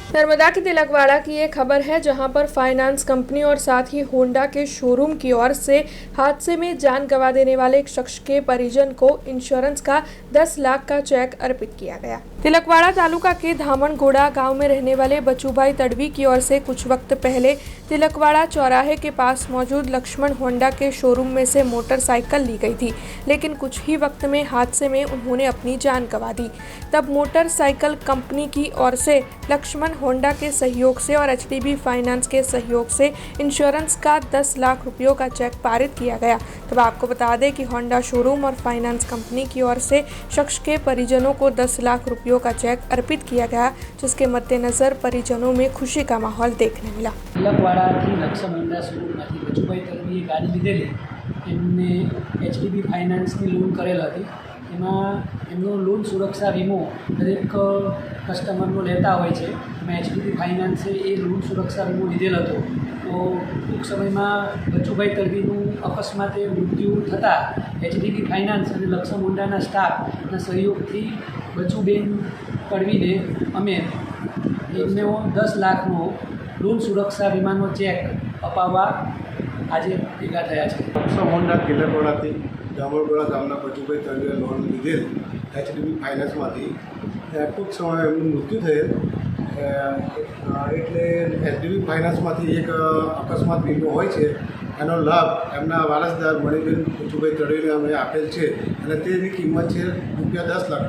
नर्मदा के तिलकवाड़ा की ये खबर है, जहां पर फाइनेंस कंपनी और साथ ही होंडा के शोरूम की ओर से हादसे में जान गंवा देने वाले एक शख्स के परिजन को इंश्योरेंस का 10 लाख का चेक अर्पित किया गया। तिलकवाड़ा तालुका के धामनगोड़ा गांव में रहने वाले बचूभाई तड़वी की ओर से कुछ वक्त पहले तिलकवाड़ा चौराहे के पास मौजूद लक्ष्मण होंडा के शोरूम में से मोटरसाइकिल ली गई थी, लेकिन कुछ ही वक्त में हादसे में उन्होंने अपनी जान गंवा दी। तब मोटरसाइकिल कंपनी की ओर से लक्ष्मण होंडा के सहयोग से और एचडीबी फाइनेंस के सहयोग से इंश्योरेंस का 10 लाख रुपयों का चेक पारित किया गया। तब आपको बता दें कि होंडा शोरूम और फाइनेंस कंपनी की ओर से शख्स के परिजनों को 10 लाख रुपयों का चेक अर्पित किया गया, जिसके मद्देनजर परिजनों में खुशी का माहौल देखने मिला। तिलकवाड़ाથી લક્ષમ હોન્ડા શોરૂમમાંથી બચુભાઈ તરવીએ ગાડી લીધેલી, એમને એચડીબી ફાઇનાન્સની લોન કરેલ હતી। એમાં એમનો લોન સુરક્ષા વીમો દરેક કસ્ટમરનો લેતા હોય છે। એમાં એચડીબી ફાઇનાન્સે એ લોન સુરક્ષા વીમો લીધેલ હતો। તો ટૂંક સમયમાં બચુભાઈ તરવીનું અકસ્માતે મૃત્યુ થતાં એચડીબી ફાઇનાન્સ અને લક્ષમ હોન્ડાના સ્ટાફના સહયોગથી બચુબેન તરવીને અમે એમને 10 લાખનો લોન સુરક્ષા વીમાનો ચેક અપાવવા આજે ભેગા થયા છે। લક્ષમ હોન્ડા તિલકવાડાથી ધામણગોળા ગામના બચુભાઈ તરવીએ લોન લીધેલ એચડીબી ફાઇનાન્સમાંથી। ટૂંક સમયે એમનું મૃત્યુ થયેલ, એટલે એચડીબી ફાઇનાન્સમાંથી એક અકસ્માત વીમો હોય છે, એનો લાભ એમના વારસદાર મણિબેન બચુભાઈ તરવીને અમે આપેલ છે અને તેની કિંમત છે ₹10 લાખ।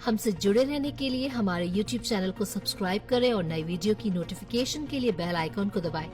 हमसे जुड़े रहने के लिए हमारे YouTube चैनल को सब्सक्राइब करें और नई वीडियो की नोटिफिकेशन के लिए बेल आइकॉन को दबाएं।